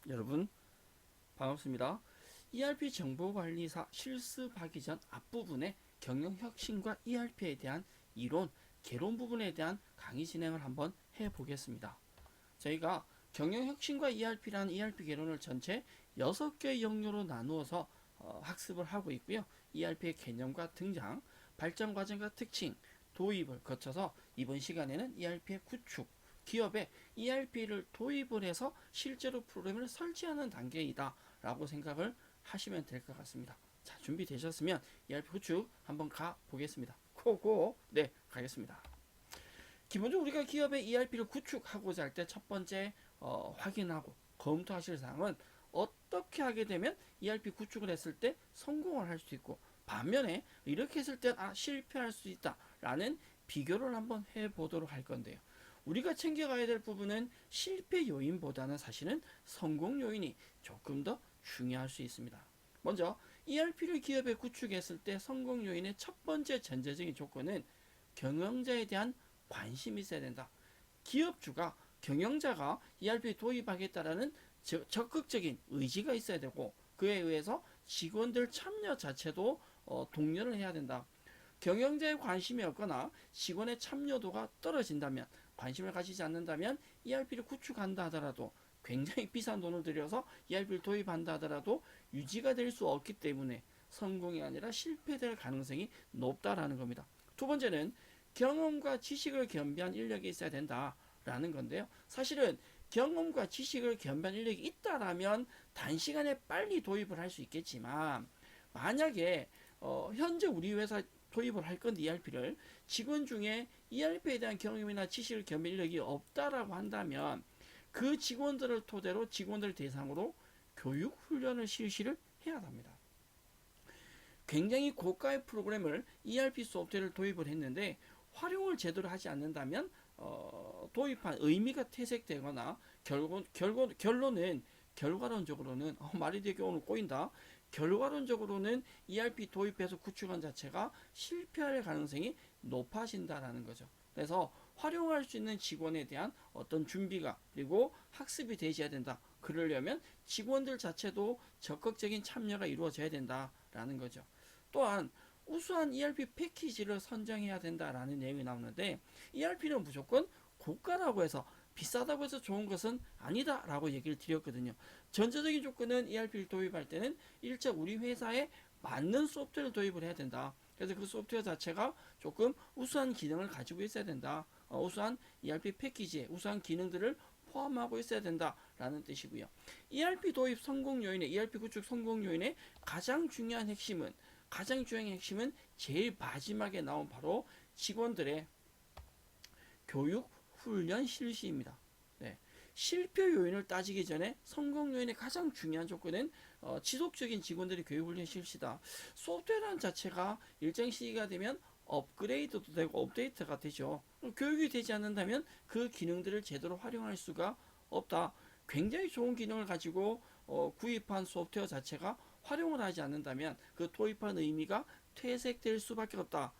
여러분 반갑습니다. ERP 정보관리사 실습하기 전 앞부분에 경영혁신과 ERP에 대한 이론, 개론 부분에 대한 강의 진행을 한번 해보겠습니다. 저희가 경영혁신과 ERP라는 ERP 개론을 전체 6개의 영역으로 나누어서 학습을 하고 있고요. ERP의 개념과 등장, 발전 과정과 특징, 도입을 거쳐서 이번 시간에는 ERP의 구축, 기업에 ERP를 도입을 해서 실제로 프로그램을 설치하는 단계이다 라고 생각을 하시면 될 것 같습니다. 자, 준비되셨으면 ERP 구축 한번 가보겠습니다. 고고. 네, 가겠습니다. 기본적으로 우리가 기업의 ERP를 구축하고자 할 때 첫 번째 확인하고 검토하실 사항은 어떻게 하게 되면 ERP 구축을 했을 때 성공을 할 수 있고, 반면에 이렇게 했을 때 실패할 수 있다라는 비교를 한번 해보도록 할 건데요. 우리가 챙겨가야 될 부분은 실패 요인보다는 사실은 성공 요인이 조금 더 중요할 수 있습니다. 먼저 ERP를 기업에 구축했을 때 성공 요인의 첫 번째 전제적인 조건은 경영자에 대한 관심이 있어야 된다. 기업주가 경영자가 ERP 도입하겠다라는 적극적인 의지가 있어야 되고, 그에 의해서 직원들 참여 자체도 독려를 해야 된다. 경영자의 관심이 없거나 직원의 참여도가 떨어진다면, 관심을 가지지 않는다면 ERP를 구축한다 하더라도, 굉장히 비싼 돈을 들여서 ERP를 도입한다 하더라도 유지가 될 수 없기 때문에 성공이 아니라 실패될 가능성이 높다라는 겁니다. 두 번째는 경험과 지식을 겸비한 인력이 있어야 된다라는 건데요. 사실은 경험과 지식을 겸비한 인력이 있다라면 단시간에 빨리 도입을 할 수 있겠지만, 만약에 현재 우리 회사 도입을 할 건데 ERP를 직원 중에 ERP에 대한 경험이나 지식을 겸비한 인력이 없다라고 한다면 그 직원들을 토대로 직원들 대상으로 교육 훈련을 실시를 해야 합니다. 굉장히 고가의 프로그램을 ERP 소프트웨어를 도입을 했는데 활용을 제대로 하지 않는다면 도입한 의미가 퇴색되거나 결론은 결과론적으로는 말이 되게 오늘 꼬인다. 결과론적으로는 ERP 도입해서 구축한 자체가 실패할 가능성이 높아진다라는 거죠. 그래서 활용할 수 있는 직원에 대한 어떤 준비가 그리고 학습이 되어야 된다. 그러려면 직원들 자체도 적극적인 참여가 이루어져야 된다라는 거죠. 또한 우수한 ERP 패키지를 선정해야 된다라는 내용이 나오는데, ERP는 무조건 고가라고 해서 비싸다고 해서 좋은 것은 아니다라고 얘기를 드렸거든요. 전제적인 조건은 ERP를 도입할 때는 일체 우리 회사에 맞는 소프트웨어를 도입을 해야 된다. 그래서 그 소프트웨어 자체가 조금 우수한 기능을 가지고 있어야 된다. 우수한 ERP 패키지에 우수한 기능들을 포함하고 있어야 된다라는 뜻이고요. ERP 도입 성공 요인에 ERP 구축 성공 요인의 가장 중요한 핵심은 제일 마지막에 나온 바로 직원들의 교육 훈련 실시입니다. 네. 실패 요인을 따지기 전에 성공 요인의 가장 중요한 조건은 지속적인 직원들의 교육 훈련 실시다. 소프트웨어라는 자체가 일정 시기가 되면 업그레이드도 되고 업데이트가 되죠. 교육이 되지 않는다면 그 기능들을 제대로 활용할 수가 없다. 굉장히 좋은 기능을 가지고 구입한 소프트웨어 자체가 활용을 하지 않는다면 그 도입한 의미가 퇴색될 수밖에 없다.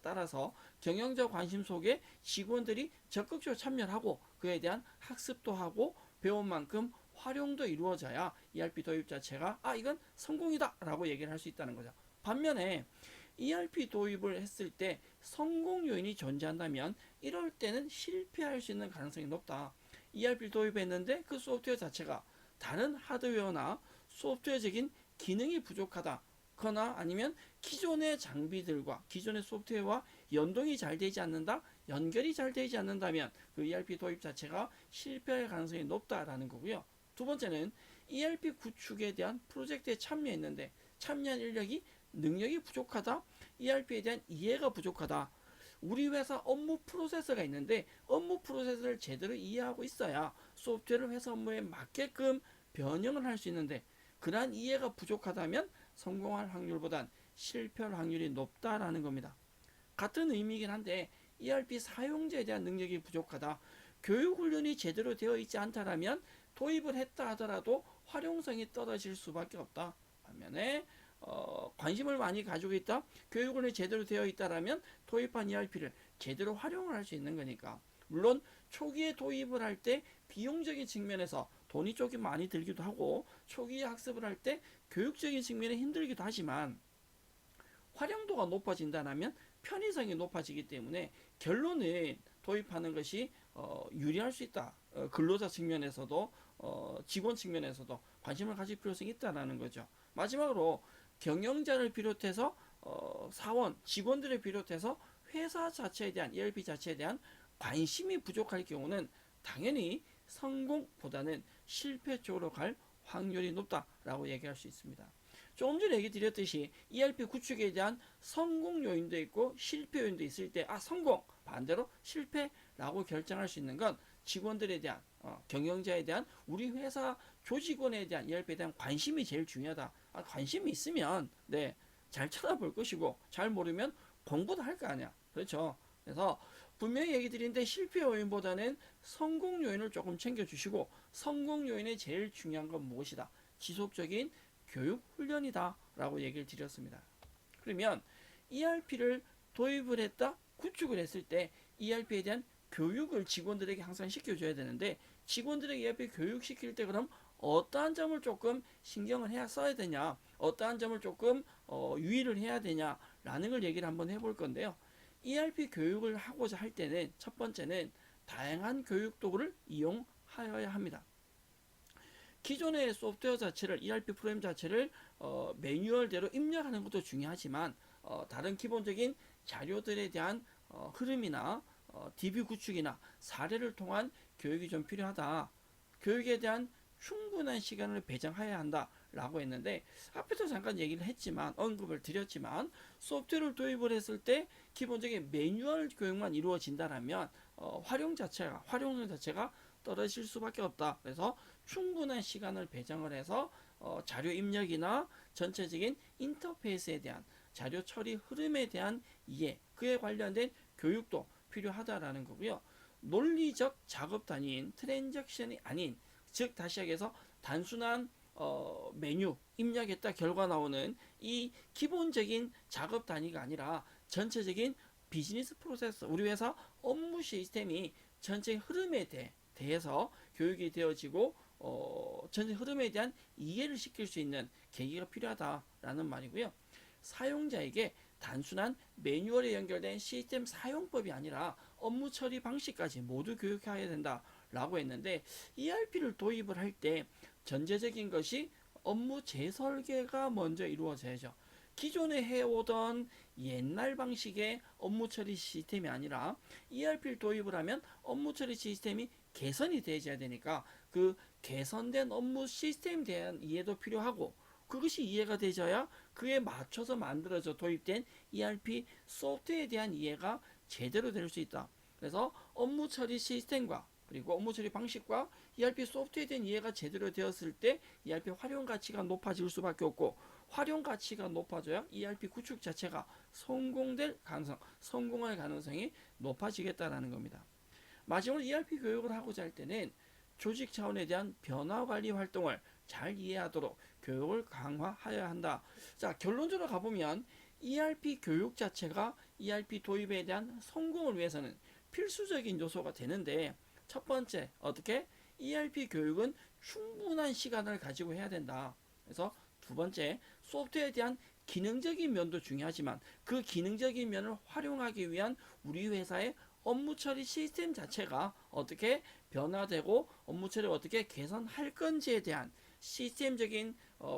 따라서 경영자 관심 속에 직원들이 적극적으로 참여를 하고 그에 대한 학습도 하고 배운 만큼 활용도 이루어져야 ERP 도입 자체가 이건 성공이다 라고 얘기를 할 수 있다는 거죠. 반면에 ERP 도입을 했을 때 성공 요인이 존재한다면 이럴 때는 실패할 수 있는 가능성이 높다. ERP 도입했는데 그 소프트웨어 자체가 다른 하드웨어나 소프트웨어적인 기능이 부족하다. 거나 아니면 기존의 장비들과 기존의 소프트웨어와 연동이 잘 되지 않는다, 연결이 잘 되지 않는다면 그 ERP 도입 자체가 실패할 가능성이 높다라는 거고요. 두 번째는 ERP 구축에 대한 프로젝트에 참여했는데 참여한 인력이 능력이 부족하다, ERP에 대한 이해가 부족하다. 우리 회사 업무 프로세스가 있는데 업무 프로세스를 제대로 이해하고 있어야 소프트웨어를 회사 업무에 맞게끔 변형을 할 수 있는데, 그러한 이해가 부족하다면 성공할 확률보단 실패할 확률이 높다라는 겁니다. 같은 의미이긴 한데 ERP 사용자에 대한 능력이 부족하다, 교육 훈련이 제대로 되어 있지 않다라면 도입을 했다 하더라도 활용성이 떨어질 수밖에 없다. 반면에 관심을 많이 가지고 있다, 교육 훈련이 제대로 되어 있다라면 도입한 ERP를 제대로 활용을 할 수 있는 거니까. 물론 초기에 도입을 할 때 비용적인 측면에서 돈이 조금 많이 들기도 하고 초기 학습을 할 때 교육적인 측면에 힘들기도 하지만 활용도가 높아진다면 편의성이 높아지기 때문에 결론은 도입하는 것이 유리할 수 있다. 근로자 측면에서도 직원 측면에서도 관심을 가질 필요성이 있다는 거죠. 마지막으로 경영자를 비롯해서 사원, 직원들을 비롯해서 회사 자체에 대한 ERP 자체에 대한 관심이 부족할 경우는 당연히 성공보다는 실패 쪽으로 갈 확률이 높다라고 얘기할 수 있습니다. 조금 전에 얘기 드렸듯이 ERP 구축에 대한 성공 요인도 있고 실패 요인도 있을 때 성공 반대로 실패라고 결정할 수 있는 건 직원들에 대한 경영자에 대한 우리 회사 조직원에 대한 ERP에 대한 관심이 제일 중요하다. 관심이 있으면 잘 쳐다볼 것이고 잘 모르면 공부도 할 거 아니야. 그렇죠. 그래서 분명히 얘기 드리는데 실패 요인보다는 성공 요인을 조금 챙겨주시고 성공 요인의 제일 중요한 건 무엇이다? 지속적인 교육 훈련이다 라고 얘기를 드렸습니다. 그러면 ERP를 도입을 했다, 구축을 했을 때 ERP에 대한 교육을 직원들에게 항상 시켜줘야 되는데 직원들에게 ERP 교육시킬 때 그럼 어떠한 점을 조금 신경을 써야 되냐, 어떠한 점을 조금 유의를 해야 되냐라는 걸 얘기를 한번 해볼 건데요. ERP 교육을 하고자 할 때는 첫 번째는 다양한 교육 도구를 이용하여야 합니다. 기존의 소프트웨어 자체를 ERP 프로그램 자체를 매뉴얼대로 입력하는 것도 중요하지만 다른 기본적인 자료들에 대한 흐름이나 DB 구축이나 사례를 통한 교육이 좀 필요하다. 교육에 대한 충분한 시간을 배정해야 한다라고 했는데 앞에서 잠깐 얘기를 했지만 언급을 드렸지만 소프트웨어를 도입을 했을 때 기본적인 매뉴얼 교육만 이루어진다라면 활용 자체가 떨어질 수밖에 없다. 그래서 충분한 시간을 배정을 해서 자료 입력이나 전체적인 인터페이스에 대한 자료 처리 흐름에 대한 이해, 그에 관련된 교육도 필요하다라는 거고요. 논리적 작업 단위인 트랜잭션이 아닌, 즉 다시 얘기해서 단순한 메뉴 입력했다 결과 나오는 이 기본적인 작업 단위가 아니라 전체적인 비즈니스 프로세스, 우리 회사 업무 시스템이 전체 흐름에 대해서 교육이 되어지고 전체 흐름에 대한 이해를 시킬 수 있는 계기가 필요하다라는 말이고요. 사용자에게 단순한 매뉴얼에 연결된 시스템 사용법이 아니라 업무 처리 방식까지 모두 교육해야 된다라고 했는데 ERP를 도입을 할 때 전제적인 것이 업무 재설계가 먼저 이루어져야죠. 기존에 해오던 옛날 방식의 업무 처리 시스템이 아니라 ERP를 도입을 하면 업무 처리 시스템이 개선이 되어야 되니까 그 개선된 업무 시스템에 대한 이해도 필요하고 그것이 이해가 되져야 그에 맞춰서 만들어져 도입된 ERP 소프트웨어에 대한 이해가 제대로 될 수 있다. 그래서 업무 처리 시스템과 그리고 업무 처리 방식과 ERP 소프트웨어에 대한 이해가 제대로 되었을 때 ERP 활용 가치가 높아질 수밖에 없고 활용 가치가 높아져야 ERP 구축 자체가 성공할 가능성이 높아지겠다라는 겁니다. 마지막으로 ERP 교육을 하고자 할 때는 조직 차원에 대한 변화 관리 활동을 잘 이해하도록 교육을 강화하여야 한다. 자, 결론적으로 가보면 ERP 교육 자체가 ERP 도입에 대한 성공을 위해서는 필수적인 요소가 되는데 첫 번째, 어떻게? ERP 교육은 충분한 시간을 가지고 해야 된다. 그래서 두 번째, 소프트웨어에 대한 기능적인 면도 중요하지만 그 기능적인 면을 활용하기 위한 우리 회사의 업무 처리 시스템 자체가 어떻게 변화되고 업무 처리를 어떻게 개선할 건지에 대한 시스템적인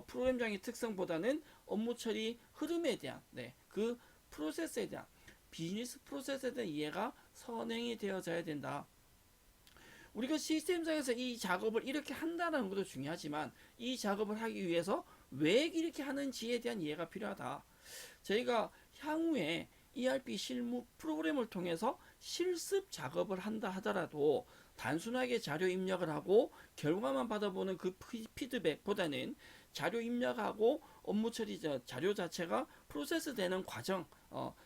프로그램장의 특성보다는 업무 처리 흐름에 대한 그 프로세스에 대한 비즈니스 프로세스에 대한 이해가 선행이 되어져야 된다. 우리가 시스템상에서 이 작업을 이렇게 한다는 것도 중요하지만 이 작업을 하기 위해서 왜 이렇게 하는지에 대한 이해가 필요하다. 저희가 향후에 ERP 실무 프로그램을 통해서 실습 작업을 한다 하더라도 단순하게 자료 입력을 하고 결과만 받아보는 그 피드백보다는 자료 입력하고 업무 처리 자료 자체가 프로세스 되는 과정,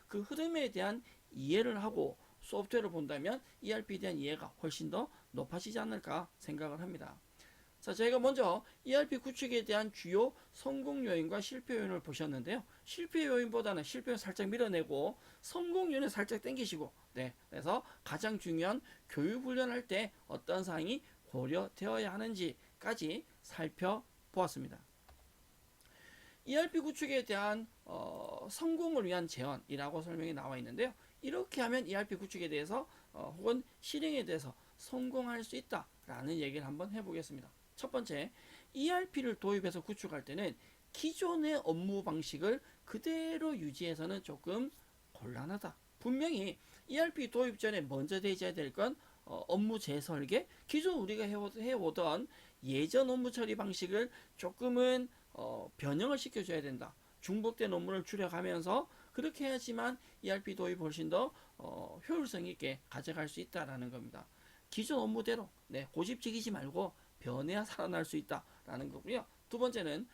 그 흐름에 대한 이해를 하고 소프트웨어를 본다면 ERP에 대한 이해가 훨씬 더 높아지지 않을까 생각을 합니다. 자, 저희가 먼저 ERP 구축에 대한 주요 성공 요인과 실패 요인을 보셨는데요. 실패 요인보다는 실패 요인 살짝 밀어내고 성공 요인을 살짝 당기시고, 그래서 가장 중요한 교육 훈련할 때 어떤 사항이 고려되어야 하는지 내용까지 살펴보았습니다. ERP 구축에 대한 성공을 위한 제언이라고 설명이 나와 있는데요. 이렇게 하면 ERP 구축에 대해서 혹은 실행에 대해서 성공할 수 있다라는 얘기를 한번 해보겠습니다. 첫 번째, ERP를 도입해서 구축할 때는 기존의 업무 방식을 그대로 유지해서는 조금 곤란하다. 분명히 ERP 도입 전에 먼저 되어야 될 건 업무 재설계, 기존 우리가 해오던 예전 업무 처리 방식을 조금은 변형을 시켜줘야 된다. 중복된 업무를 줄여가면서 그렇게 해야지만 ERP 도입 훨씬 더 효율성 있게 가져갈 수 있다라는 겁니다. 기존 업무대로 고집지기지 말고 변해야 살아날 수 있다라는 거고요. 두 번째는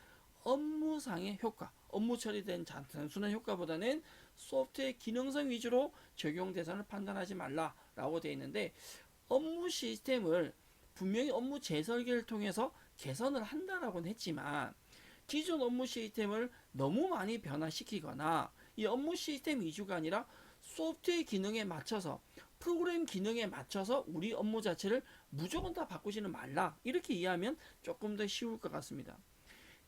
업무상의 효과, 업무 처리된 단순한 효과보다는 소프트웨어 기능성 위주로 적용 대상을 판단하지 말라라고 되어 있는데, 업무 시스템을 분명히 업무 재설계를 통해서 개선을 한다라고는 했지만 기존 업무 시스템을 너무 많이 변화시키거나 이 업무 시스템 위주가 아니라 소프트웨어 기능에 맞춰서, 프로그램 기능에 맞춰서 우리 업무 자체를 무조건 다 바꾸지는 말라, 이렇게 이해하면 조금 더 쉬울 것 같습니다.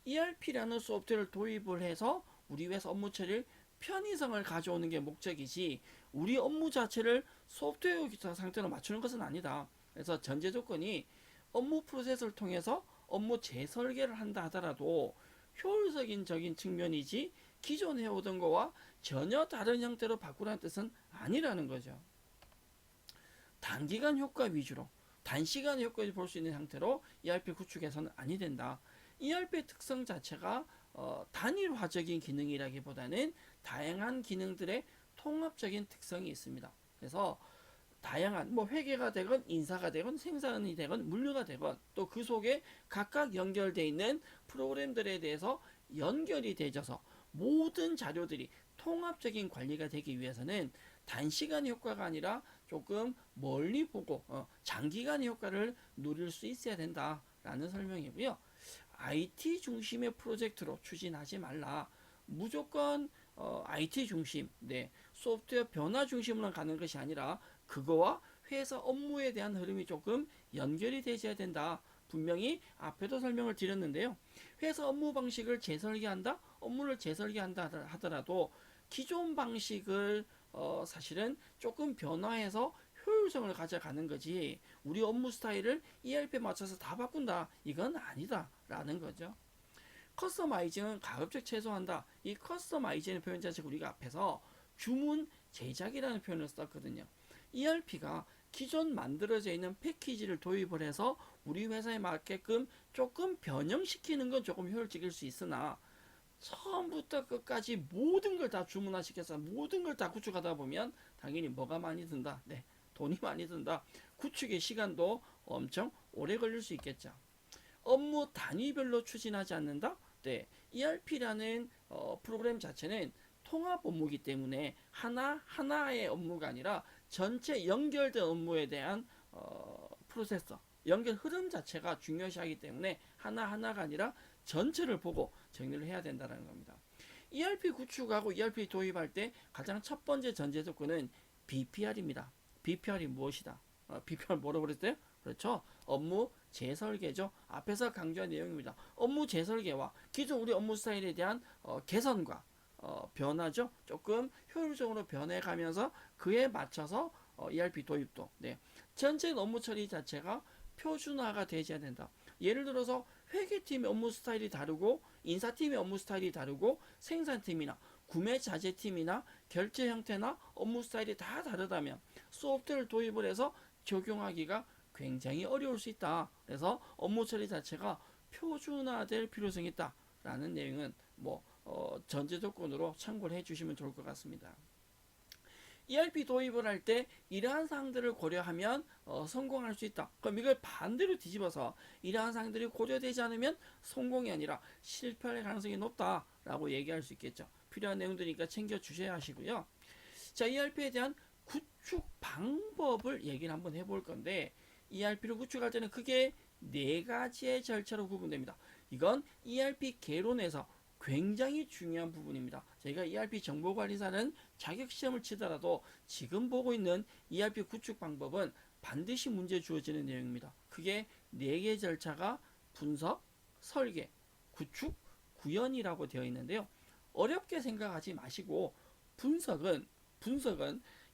ERP라는 소프트웨어를 도입을 해서 우리 회사 업무 처리를 편의성을 가져오는 게 목적이지 우리 업무 자체를 소프트웨어 상태로 맞추는 것은 아니다. 그래서 전제 조건이 업무 프로세스를 통해서 업무 재설계를 한다 하더라도 효율적인 측면이지 기존 해오던 거와 전혀 다른 형태로 바꾸라는 뜻은 아니라는 거죠. 단기간 효과 위주로 단시간 효과를 볼 수 있는 형태로 ERP 구축해서는 아니 된다. ERP의 특성 자체가 단일화적인 기능이라기보다는 다양한 기능들의 통합적인 특성이 있습니다. 그래서 다양한 회계가 되건 인사가 되건 생산이 되건 물류가 되건 또 그 속에 각각 연결되어 있는 프로그램들에 대해서 연결이 되어서 모든 자료들이 통합적인 관리가 되기 위해서는 단시간 효과가 아니라 조금 멀리 보고 장기간 효과를 누릴 수 있어야 된다라는 설명이고요. IT 중심의 프로젝트로 추진하지 말라. 무조건 IT 중심, 소프트웨어 변화 중심으로 가는 것이 아니라 그거와 회사 업무에 대한 흐름이 조금 연결이 되어야 된다. 분명히 앞에도 설명을 드렸는데요. 회사 업무 방식을 재설계한다, 업무를 재설계한다 하더라도 기존 방식을 사실은 조금 변화해서 효율성을 가져가는 거지 우리 업무 스타일을 ERP에 맞춰서 다 바꾼다, 이건 아니다 라는 거죠. 커스터마이징은 가급적 최소화한다. 이 커스터마이징의 표현 자체가 우리가 앞에서 주문 제작이라는 표현을 썼거든요. ERP가 기존 만들어져 있는 패키지를 도입을 해서 우리 회사에 맞게끔 조금 변형시키는 건 조금 효율적일 수 있으나 처음부터 끝까지 모든 걸 다 주문화시켜서 모든 걸 다 구축하다 보면 당연히 뭐가 많이 든다. 돈이 많이 든다. 구축의 시간도 엄청 오래 걸릴 수 있겠죠. 업무 단위별로 추진하지 않는다. ERP라는 프로그램 자체는 통합 업무이기 때문에 하나의 업무가 아니라 전체 연결된 업무에 대한 프로세서, 연결 흐름 자체가 중요시하기 때문에 하나하나가 아니라 전체를 보고 정리를 해야 된다는 겁니다. ERP 구축하고 ERP 도입할 때 가장 첫 번째 전제 조건은 BPR입니다. BPR이 무엇이다? BPR 뭐라고 그랬어요? 그렇죠. 업무 재설계죠. 앞에서 강조한 내용입니다. 업무 재설계와 기존 우리 업무 스타일에 대한 개선과 변화죠. 조금 효율적으로 변해가면서 그에 맞춰서 ERP 도입도 전체 업무 처리 자체가 표준화가 되어야 된다. 예를 들어서 회계팀의 업무 스타일이 다르고 인사팀의 업무 스타일이 다르고 생산팀이나 구매 자재팀이나 결제 형태나 업무 스타일이 다 다르다면 소프트웨어를 도입을 해서 적용하기가 굉장히 어려울 수 있다. 그래서 업무 처리 자체가 표준화될 필요성이 있다라는 내용은 전제 조건으로 참고를 해주시면 좋을 것 같습니다. ERP 도입을 할 때 이러한 사항들을 고려하면 성공할 수 있다. 그럼 이걸 반대로 뒤집어서 이러한 사항들이 고려되지 않으면 성공이 아니라 실패할 가능성이 높다라고 얘기할 수 있겠죠. 필요한 내용들이니까 챙겨 주셔야 하시고요. 자, ERP에 대한 구축 방법을 얘기를 한번 해볼 건데, ERP를 구축할 때는 크게 네 가지의 절차로 구분됩니다. 이건 ERP 개론에서 굉장히 중요한 부분입니다. 저희가 ERP 정보관리사는 자격시험을 치더라도 지금 보고 있는 ERP 구축 방법은 반드시 문제 주어지는 내용입니다. 크게 4개 절차가 분석, 설계, 구축, 구현이라고 되어 있는데요. 어렵게 생각하지 마시고 분석은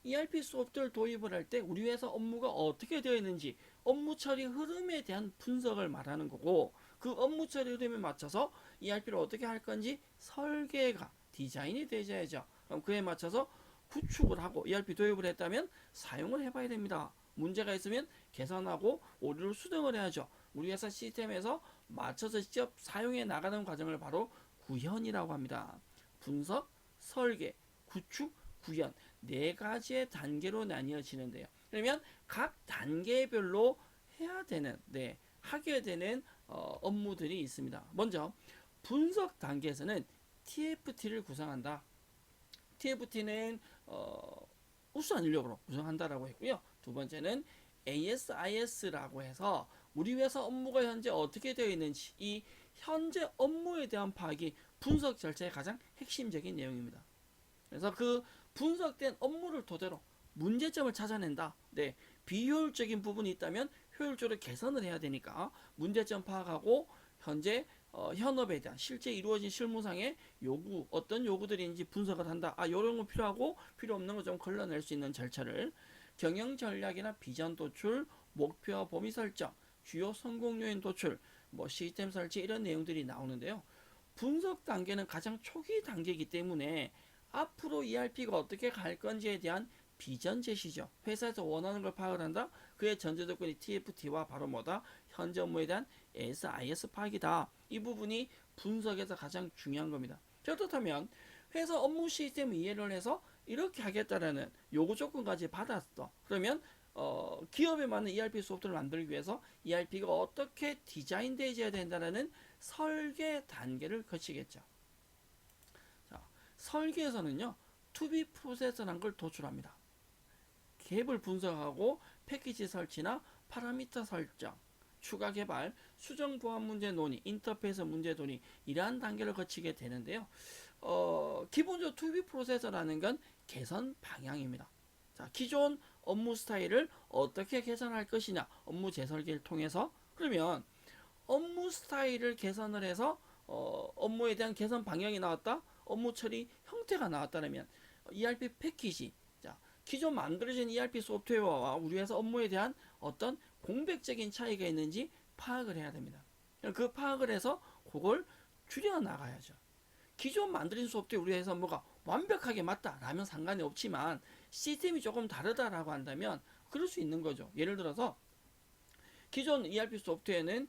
ERP 소프트웨어를 도입을 할 때 우리 회사 업무가 어떻게 되어 있는지 업무 처리 흐름에 대한 분석을 말하는 거고, 그 업무 처리 흐름에 맞춰서 ERP를 어떻게 할 건지 설계가 디자인이 되어야죠. 그럼 그에 맞춰서 구축을 하고 ERP 도입을 했다면 사용을 해봐야 됩니다. 문제가 있으면 개선하고 오류를 수정을 해야죠. 우리 회사 시스템에서 맞춰서 직접 사용해 나가는 과정을 바로 구현이라고 합니다. 분석, 설계, 구축, 구현 네 가지의 단계로 나뉘어지는데요. 그러면 각 단계별로 해야 되는 하게 되는 업무들이 있습니다. 먼저 분석 단계에서는 TFT를 구성한다. TFT는 우수한 인력으로 구성한다라고 했고요. 두 번째는 ASIS라고 해서 우리 회사 업무가 현재 어떻게 되어 있는지 이 현재 업무에 대한 파악이 분석 절차의 가장 핵심적인 내용입니다. 그래서 그 분석된 업무를 토대로 문제점을 찾아낸다. 비효율적인 부분이 있다면 효율적으로 개선을 해야 되니까 문제점 파악하고 현재 현업에 대한 실제 이루어진 실무상의 요구, 어떤 요구들이 있는지 분석을 한다. 요런 거 필요하고 필요 없는 거 좀 걸러낼 수 있는 절차를 경영 전략이나 비전 도출, 목표와 범위 설정, 주요 성공 요인 도출, 시스템 설치 이런 내용들이 나오는데요. 분석 단계는 가장 초기 단계이기 때문에 앞으로 ERP가 어떻게 갈 건지에 대한 비전 제시죠. 회사에서 원하는 걸 파악을 한다. 그의 전제 조건이 TFT와 바로 현재 업무에 대한 SIS 파악이다. 이 부분이 분석에서 가장 중요한 겁니다. 그렇다면 회사 업무 시스템 이해를 해서 이렇게 하겠다라는 요구 조건까지 받았어. 그러면 기업에 맞는 ERP 소프트를 만들기 위해서 ERP가 어떻게 디자인되어야 된다는 설계 단계를 거치겠죠. 자, 설계에서는요, 투비 프로세서라는 걸 도출합니다. 갭을 분석하고 패키지 설치나 파라미터 설정, 추가 개발, 수정 보안 문제 논의, 인터페이스 문제 논의 이러한 단계를 거치게 되는데요. 기본적으로 투비 프로세서라는 건 개선 방향입니다. 자, 기존 업무 스타일을 어떻게 개선할 것이냐, 업무 재설계를 통해서. 그러면 업무 스타일을 개선을 해서 업무에 대한 개선 방향이 나왔다, 업무 처리 형태가 나왔다면 ERP 패키지, 자, 기존 만들어진 ERP 소프트웨어와 우리 회사 업무에 대한 어떤 공백적인 차이가 있는지 파악을 해야 됩니다. 그 파악을 해서 그걸 줄여 나가야죠. 기존 만들어진 소프트웨어 우리 회사 업무가 완벽하게 맞다라면 상관이 없지만 시스템이 조금 다르다라고 한다면 그럴 수 있는 거죠. 예를 들어서 기존 ERP 소프트웨어는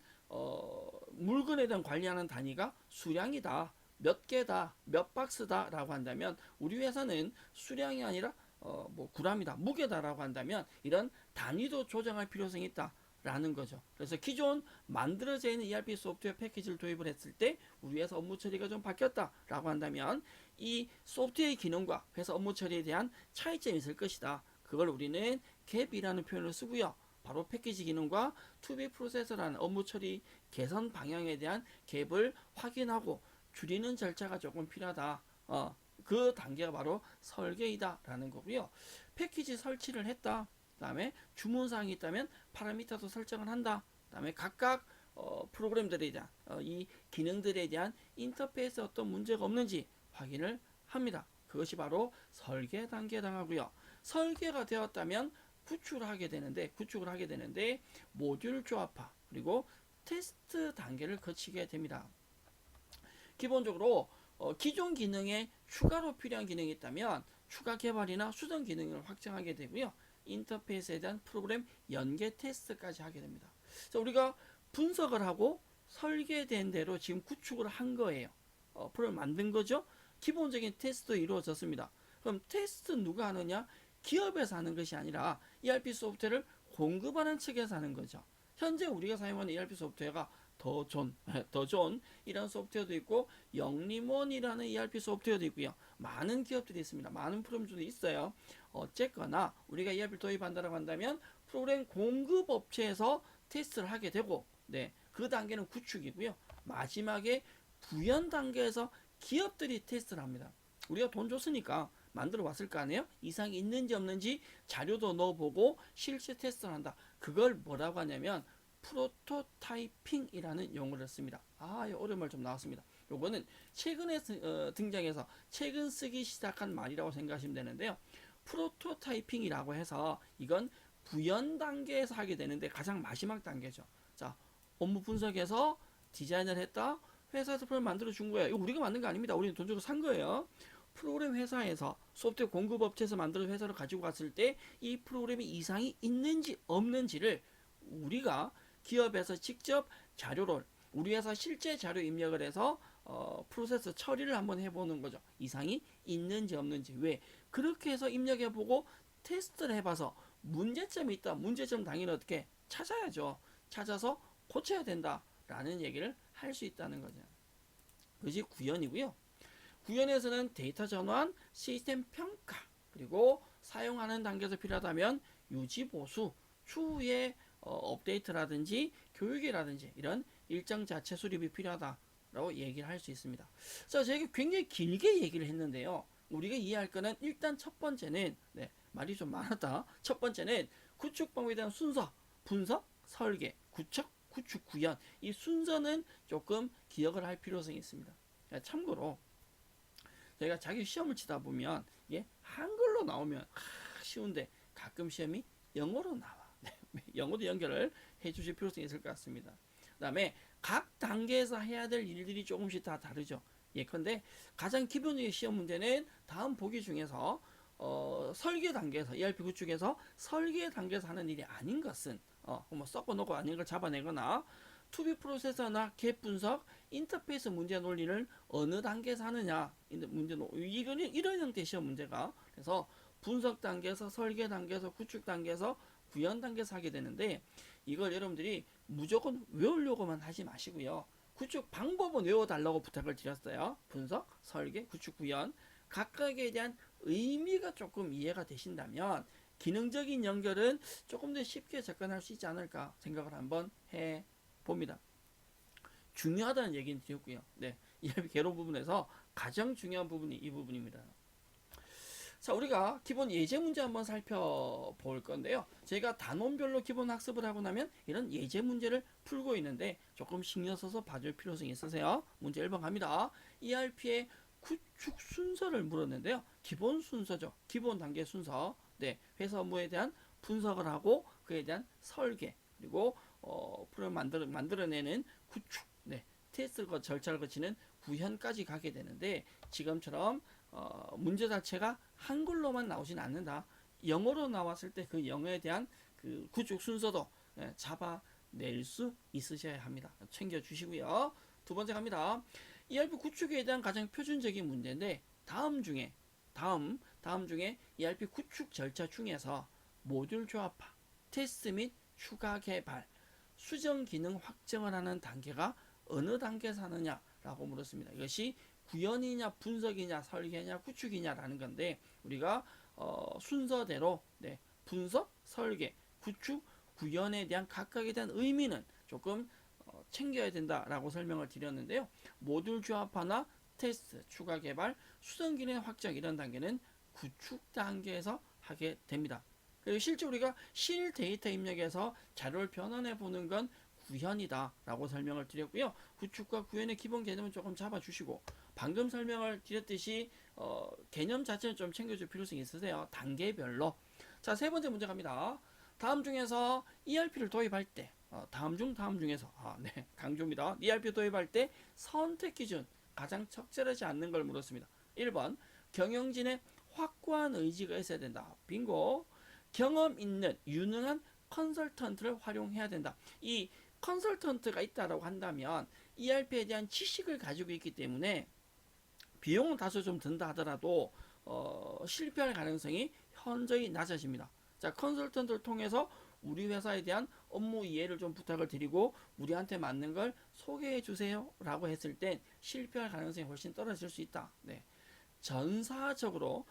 물건에 대한 관리하는 단위가 수량이다, 몇 개다, 몇 박스다 라고 한다면 우리 회사는 수량이 아니라 g이다, 무게다라고 한다면 이런 단위도 조정할 필요성이 있다 라는 거죠. 그래서 기존 만들어져 있는 ERP 소프트웨어 패키지를 도입을 했을 때 우리 회사 업무 처리가 좀 바뀌었다 라고 한다면 이 소프트웨어의 기능과 회사 업무 처리에 대한 차이점이 있을 것이다. 그걸 우리는 갭이라는 표현을 쓰고요. 바로 패키지 기능과 투비 프로세서라는 업무 처리 개선 방향에 대한 갭을 확인하고 줄이는 절차가 조금 필요하다. 그 단계가 바로 설계이다 라는 거고요. 패키지 설치를 했다. 그 다음에 주문사항이 있다면 파라미터도 설정을 한다. 그 다음에 각각 프로그램들에 대한 이 기능들에 대한 인터페이스 어떤 문제가 없는지 확인을 합니다. 그것이 바로 설계 단계에 해당하고요. 설계가 되었다면 구축을 하게 되는데 모듈 조합화 그리고 테스트 단계를 거치게 됩니다. 기본적으로 기존 기능에 추가로 필요한 기능이 있다면 추가 개발이나 수정 기능을 확장하게 되고요. 인터페이스에 대한 프로그램 연계 테스트까지 하게 됩니다. 그래서 우리가 분석을 하고 설계된 대로 지금 구축을 한 거예요. 프로그램 만든 거죠. 기본적인 테스트도 이루어졌습니다. 그럼 테스트 누가 하느냐? 기업에서 하는 것이 아니라 ERP 소프트웨어를 공급하는 측에서 하는 거죠. 현재 우리가 사용하는 ERP 소프트웨어가 더존 이라는 소프트웨어도 있고 영림원이라는 ERP 소프트웨어도 있고요. 많은 기업들이 있습니다. 많은 프로그램들이 있어요. 어쨌거나 우리가 ERP를 도입한다고 한다면 프로그램 공급 업체에서 테스트를 하게 되고 그 단계는 구축이고요. 마지막에 구현 단계에서 기업들이 테스트를 합니다. 우리가 돈 줬으니까 만들어 왔을 거 아니에요? 이상이 있는지 없는지 자료도 넣어보고 실제 테스트를 한다. 그걸 뭐라고 하냐면 프로토타이핑이라는 용어를 씁니다. 이 어려운 말 좀 나왔습니다. 요거는 최근에 등장해서 최근 쓰기 시작한 말이라고 생각하시면 되는데요. 프로토타이핑이라고 해서 이건 구현 단계에서 하게 되는데 가장 마지막 단계죠. 자, 업무 분석에서 디자인을 했다. 회사에서 프로그램 만들어 준 거예요. 이거 우리가 만든 거 아닙니다. 우리는 돈 주고 산 거예요. 프로그램 회사에서 소프트웨어 공급업체에서 만들어서 회사로 가지고 갔을 때 이 프로그램에 이상이 있는지 없는지를 우리가 기업에서 직접 자료를 우리 회사 실제 자료 입력을 해서 프로세스 처리를 한번 해보는 거죠. 이상이 있는지 없는지. 왜? 그렇게 해서 입력해보고 테스트를 해봐서 문제점이 있다. 문제점 당연히 어떻게 찾아야죠. 찾아서 고쳐야 된다라는 얘기를 할 수 있다는 거죠. 그것이 구현이고요. 구현에서는 데이터 전환, 시스템 평가, 그리고 사용하는 단계에서 필요하다면 유지 보수, 추후에 업데이트라든지 교육이라든지 이런 일정 자체 수립이 필요하다라고 얘기를 할 수 있습니다. 자, 제가 굉장히 길게 얘기를 했는데요. 우리가 이해할 거는 일단 첫 번째는 말이 좀 많았다. 첫 번째는 구축 방법에 대한 순서, 분석, 설계, 구축, 구현 이 순서는 조금 기억을 할 필요성이 있습니다. 참고로 저희가 자기 시험을 치다 보면 이게 한글로 나오면 쉬운데 가끔 시험이 영어로 나와. 영어도 연결을 해주실 필요성이 있을 것 같습니다. 그 다음에 각 단계에서 해야 될 일들이 조금씩 다 다르죠. 예컨대 가장 기본적인 시험 문제는 다음 보기 중에서 설계 단계에서 ERP 구축에서 설계 단계에서 하는 일이 아닌 것은 뭐 섞어놓고 아닌 걸 잡아내거나 투비 프로세서나 갭 분석, 인터페이스 문제 논리를 어느 단계에서 하느냐 이런 형태의 시험 문제가 그래서 분석 단계에서 설계 단계에서 구축 단계에서 구현 단계에서 하게 되는데 이걸 여러분들이 무조건 외우려고만 하지 마시고요. 구축 방법은 외워달라고 부탁을 드렸어요. 분석, 설계, 구축, 구현 각각에 대한 의미가 조금 이해가 되신다면 기능적인 연결은 조금 더 쉽게 접근할 수 있지 않을까 생각을 한번 해봅니다. 중요하다는 얘기는 드렸고요. 이 개론 부분에서 가장 중요한 부분이 이 부분입니다. 자, 우리가 기본 예제 문제 한번 살펴볼 건데요. 제가 단원별로 기본 학습을 하고 나면 이런 예제 문제를 풀고 있는데 조금 신경 써서 봐줄 필요성이 있으세요. 문제 1번 갑니다. ERP의 구축 순서를 물었는데요. 기본 순서죠. 기본 단계 순서. 회사 업무에 대한 분석을 하고 그에 대한 설계 그리고 프로그램 만들어내는 구축, 테스트 절차를 거치는 구현까지 가게 되는데 지금처럼 문제 자체가 한글로만 나오진 않는다. 영어로 나왔을 때 그 영어에 대한 그 구축 순서도 잡아낼 수 있으셔야 합니다. 챙겨주시고요. 두 번째 갑니다. ERP 구축에 대한 가장 표준적인 문제인데 다음 중에 ERP 구축 절차 중에서 모듈 조합화, 테스트 및 추가 개발, 수정 기능 확정을 하는 단계가 어느 단계에서 하느냐라고 물었습니다. 이것이 구현이냐 분석이냐 설계냐 구축이냐라는 건데 우리가 순서대로 분석, 설계, 구축, 구현에 대한 각각에 대한 의미는 조금 챙겨야 된다라고 설명을 드렸는데요. 모듈 조합화나 테스트, 추가 개발, 수정 기능 확정 이런 단계는 구축 단계에서 하게 됩니다. 그리고 실제 우리가 실 데이터 입력에서 자료를 변환해 보는 건 구현이다라고 설명을 드렸고요. 구축과 구현의 기본 개념은 조금 잡아주시고 방금 설명을 드렸듯이 개념 자체는 좀 챙겨줄 필요성이 있으세요. 단계별로. 자, 세 번째 문제 갑니다. 다음 중에서 ERP를 도입할 때 다음 중에서 강조입니다. ERP 도입할 때 선택 기준 가장 적절하지 않는 걸 물었습니다. 1번 경영진의 확고한 의지가 있어야 된다. 빙고. 경험 있는 유능한 컨설턴트를 활용해야 된다. 이 컨설턴트가 있다라고 한다면 ERP에 대한 지식을 가지고 있기 때문에 비용은 다소 좀 든다 하더라도 실패할 가능성이 현저히 낮아집니다. 자, 컨설턴트를 통해서 우리 회사에 대한 업무 이해를 좀 부탁을 드리고 우리한테 맞는 걸 소개해 주세요 라고 했을 땐 실패할 가능성이 훨씬 떨어질 수 있다. 전사적으로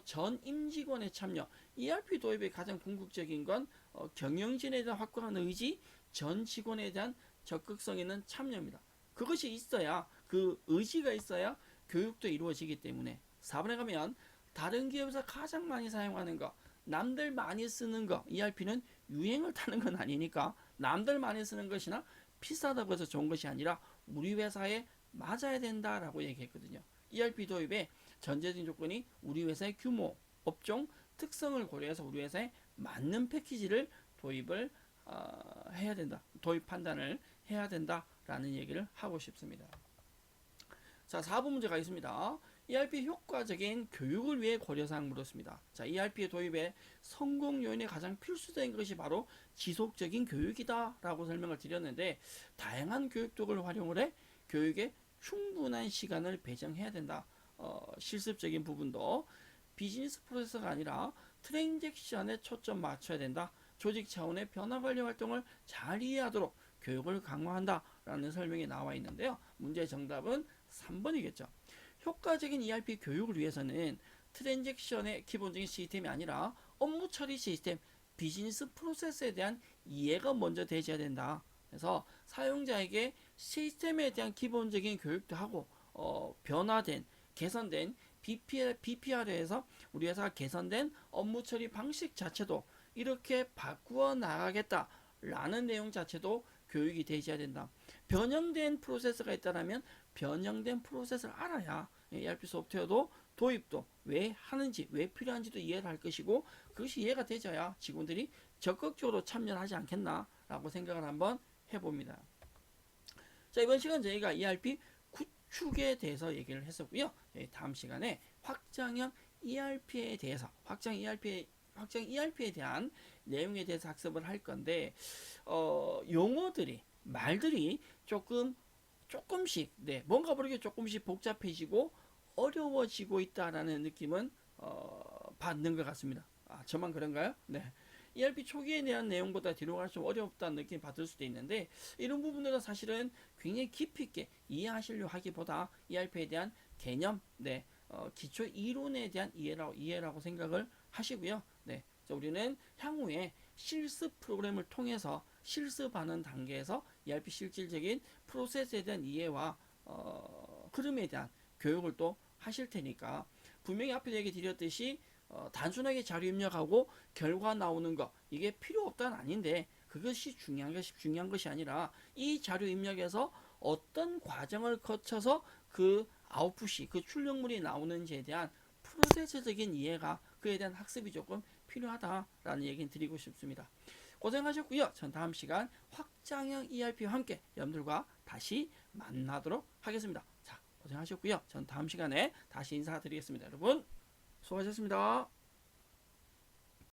전 임직원의 참여. ERP 도입의 가장 궁극적인 건 경영진에 대한 확고한 의지, 전 직원에 대한 적극성 있는 참여입니다. 그것이 있어야 그 의지가 있어야 교육도 이루어지기 때문에 4번에 가면 다른 기업에서 가장 많이 사용하는 거 남들 많이 쓰는 거 ERP는 유행을 타는 건 아니니까 남들 많이 쓰는 것이나 비싸다고 해서 좋은 것이 아니라 우리 회사에 맞아야 된다라고 얘기했거든요. ERP 도입의 전제적인 조건이 우리 회사의 규모, 업종, 특성을 고려해서 우리 회사에 맞는 패키지를 도입을 해야 된다. 도입 판단을 해야 된다라는 얘기를 하고 싶습니다. 자, 4번 문제가 있습니다. ERP 효과적인 교육을 위해 고려사항 물었습니다. 자, ERP 도입의 성공 요인의 가장 필수적인 것이 바로 지속적인 교육이다 라고 설명을 드렸는데, 다양한 교육 도구를 활용을 해 교육에 충분한 시간을 배정해야 된다. 실습적인 부분도 비즈니스 프로세스가 아니라 트랜잭션에 초점 맞춰야 된다. 조직 차원의 변화 관리 활동을 잘 이해하도록 교육을 강화한다 라는 설명이 나와 있는데요. 문제의 정답은 3번이겠죠. 효과적인 ERP 교육을 위해서는 트랜잭션의 기본적인 시스템이 아니라 업무 처리 시스템, 비즈니스 프로세스에 대한 이해가 먼저 되셔야 된다. 그래서 사용자에게 시스템에 대한 기본적인 교육도 하고 변화된, 개선된 BPR에서 우리 회사가 개선된 업무 처리 방식 자체도 이렇게 바꾸어 나가겠다라는 내용 자체도 교육이 되셔야 된다. 변형된 프로세스가 있다면 변형된 프로세스를 알아야 ERP 소프트웨어도 도입도 왜 하는지, 왜 필요한지도 이해를 할 것이고, 그것이 이해가 되져야 직원들이 적극적으로 참여를 하지 않겠나라고 생각을 한번 해봅니다. 자, 이번 시간 저희가 ERP 구축에 대해서 얘기를 했었고요. 다음 시간에 확장형 ERP에 대해서, 확장 ERP에 대한 내용에 대해서 학습을 할 건데, 용어들이, 말들이 조금씩, 뭔가 모르게 조금씩 복잡해지고 어려워지고 있다라는 느낌은 받는 것 같습니다. 저만 그런가요? 네. ERP 초기에 대한 내용보다 뒤로 갈수록 어렵다는 느낌 받을 수도 있는데, 이런 부분들은 사실은 굉장히 깊이 있게 이해하시려 하기보다 ERP에 대한 개념, 기초 이론에 대한 이해라고 생각을 하시고요. 우리는 향후에 실습 프로그램을 통해서 실습하는 단계에서 ERP 실질적인 프로세스에 대한 이해와 흐름에 대한 교육을 또 하실 테니까, 분명히 앞에 얘기 드렸듯이 단순하게 자료 입력하고 결과 나오는 거, 이게 필요 없다는 아닌데, 그것이 중요한 것이 아니라 이 자료 입력에서 어떤 과정을 거쳐서 그 아웃풋이, 그 출력물이 나오는지에 대한 프로세스적인 이해가, 그에 대한 학습이 조금 필요하다라는 얘기를 드리고 싶습니다. 고생하셨고요. 전 다음 시간 확장형 ERP와 함께 여러분들과 다시 만나도록 하겠습니다. 자, 고생하셨고요. 전 다음 시간에 다시 인사드리겠습니다. 여러분 수고하셨습니다.